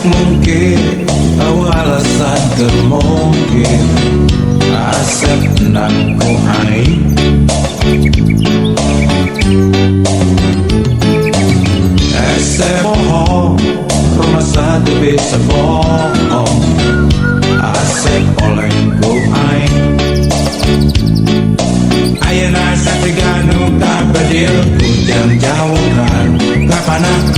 mungkin alasan termungkin Asep nak ku hai Asep bohong rumah satu bisa bohong Asep oleh ku hai Ayeuna sateganu tak bedil ku jam jauhan kapan